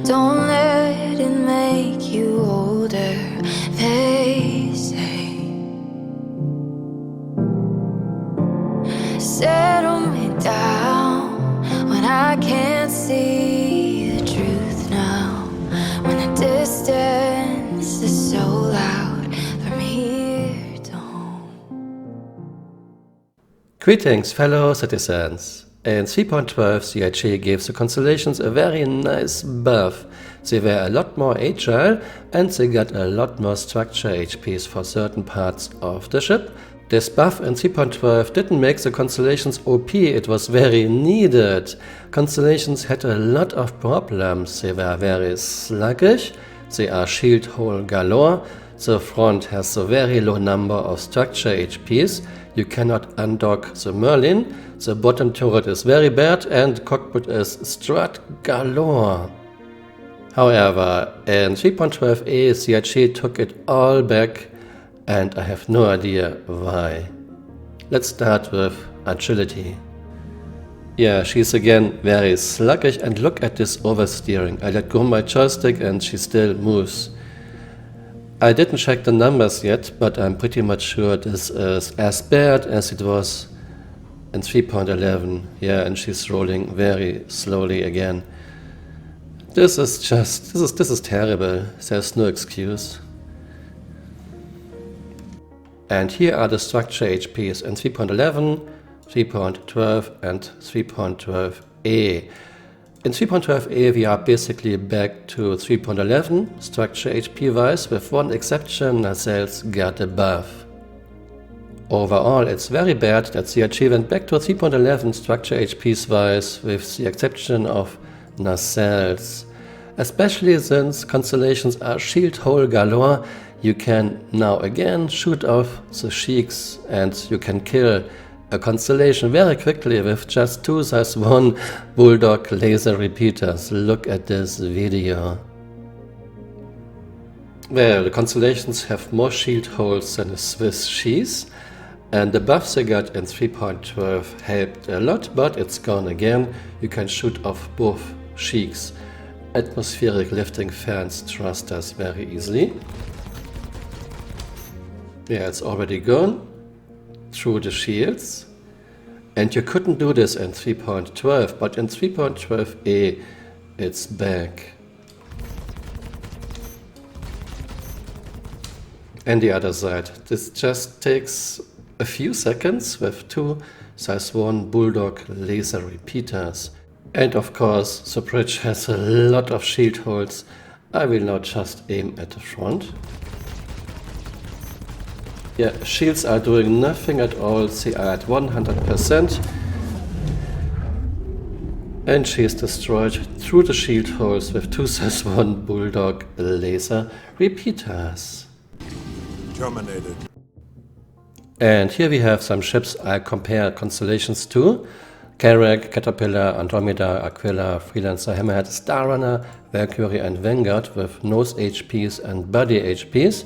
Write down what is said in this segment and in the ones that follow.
Don't let it make you older, they say. Settle me down when I can't see the truth now, when the distance is so loud from here to home. Greetings, fellow citizens. In 3.12, CIG gave the Constellations a very nice buff. They were a lot more agile and they got a lot more structure HPs for certain parts of the ship. This buff in 3.12 didn't make the Constellations OP, it was very needed. Constellations had a lot of problems. They were very sluggish, they are shield hole galore, the front has a very low number of structure HPs, you cannot undock the Merlin, the bottom turret is very bad and cockpit is strut galore. However, in 3.12a CIG took it all back and I have no idea why. Let's start with agility. Yeah, she's again very sluggish and look at this oversteering. I let go my joystick and she still moves. I didn't check the numbers yet, but I'm pretty much sure this is as bad as it was in 3.11. Yeah, and she's rolling very slowly again. This is terrible. There's no excuse. And here are the structure HPs in 3.11, 3.12 and 3.12a. In 3.12a we are basically back to 3.11 structure HP wise, with one exception: nacelles got a buff. Overall it's very bad that CIG went back to 3.11 structure HPs wise, with the exception of nacelles. Especially since Constellations are shield hole galore, you can now again shoot off the cheeks and you can kill a Constellation very quickly with just 2 size 1 Bulldog laser repeaters. Look at this video. Well, the Constellations have more shield holes than a Swiss cheese, and the buffs they got in 3.12 helped a lot, but it's gone again. You can shoot off both cheeks. Atmospheric lifting fans trust us very easily. Yeah, it's already gone through the shields. And you couldn't do this in 3.12, but in 3.12a it's back. And the other side, this just takes a few seconds with 2 size 1 Bulldog laser repeaters. And of course the bridge has a lot of shield holes. I will now just aim at the front. Yeah, shields are doing nothing at all, they are at 100%. And she is destroyed through the shield holes with 2 size 1 Bulldog laser repeaters. Terminated. And here we have some ships I compare Constellations to: Carrack, Caterpillar, Andromeda, Aquila, Freelancer, Hammerhead, Starrunner, Valkyrie and Vanguard with nose HPs and body HPs.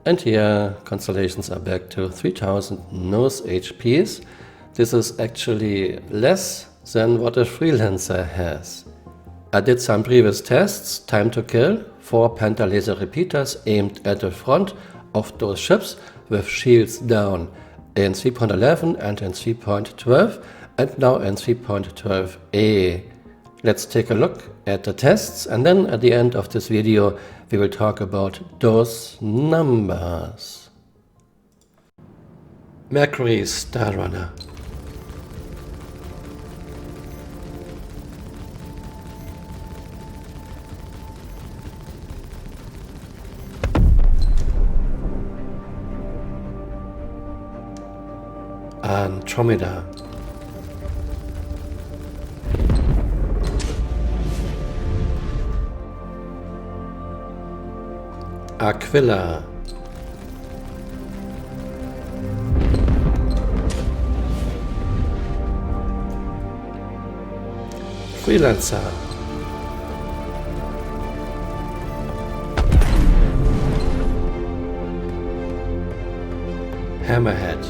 And here Constellations are back to 3000 nose HPs. This is actually less than what a Freelancer has. I did some previous tests. Time to kill: 4 Panther laser repeaters aimed at the front of those ships with shields down in 3.11 and in 3.12 and now in 3.12a. Let's take a look at the tests and then at the end of this video we will talk about those numbers. Mercury Starrunner. Andromeda. Aquila. Freelancer. Hammerhead.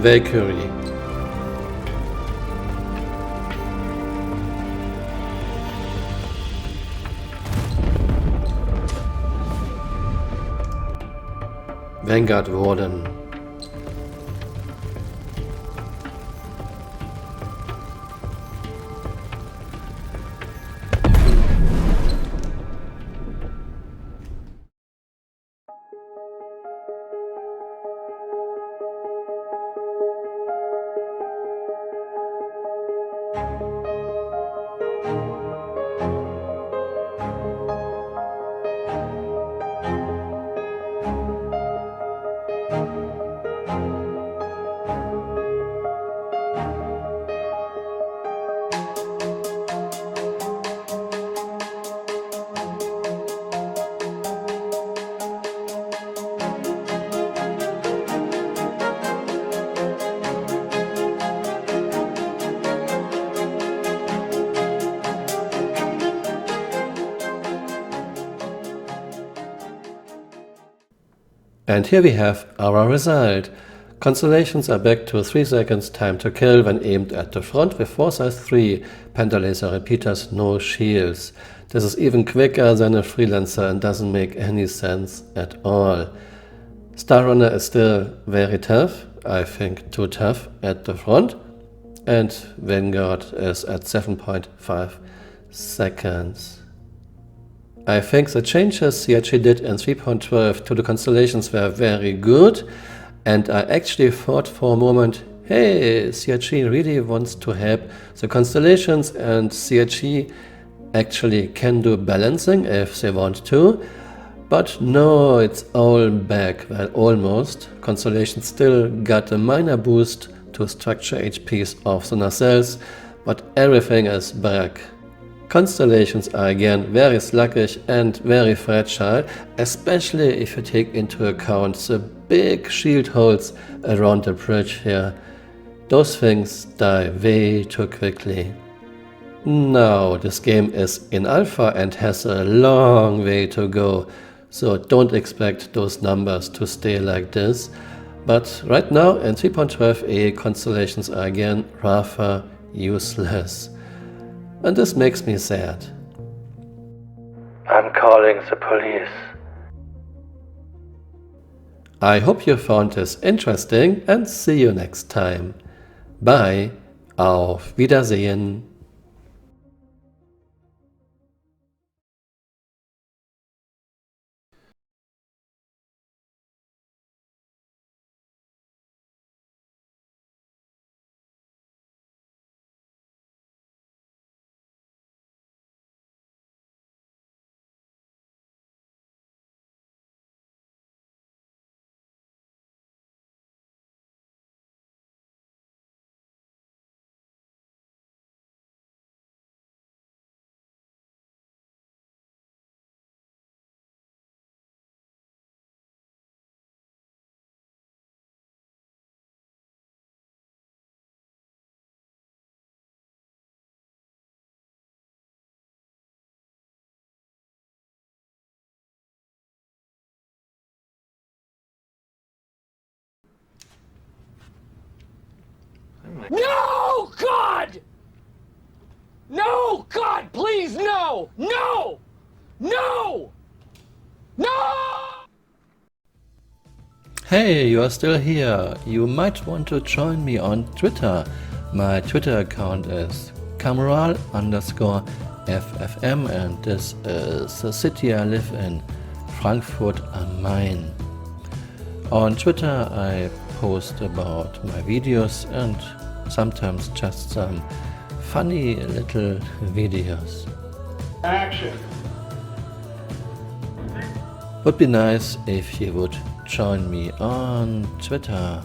Valkyrie. Vanguard Warden. And here we have our result. Constellations are back to 3 seconds time to kill when aimed at the front with 4 size 3 pentalaser repeaters, no shields. This is even quicker than a freelancer and doesn't make any sense at all. Star Runner is still very tough, I think too tough at the front, and Vanguard is at 7.5 seconds. I think the changes CRG did in 3.12 to the constellations were very good, and I actually thought for a moment, hey, CRG really wants to help the constellations and CRG actually can do balancing if they want to. But no, it's all back, well almost. Constellation still got a minor boost to structure HPs of the nacelles, but everything is back. Constellations are again very sluggish and very fragile, especially if you take into account the big shield holes around the bridge here. Those things die way too quickly. Now, this game is in alpha and has a long way to go, so don't expect those numbers to stay like this. But right now in 3.12a, constellations are again rather useless. And this makes me sad. I'm calling the police. I hope you found this interesting and see you next time. Bye. Auf Wiedersehen. No, God! No, God, please, no! No! No! No! Hey, you are still here. You might want to join me on Twitter. My Twitter account is Camural_FFM and this is the city I live in, Frankfurt am Main. On Twitter I post about my videos and sometimes just some funny little videos. Action. Would be nice if you would join me on Twitter.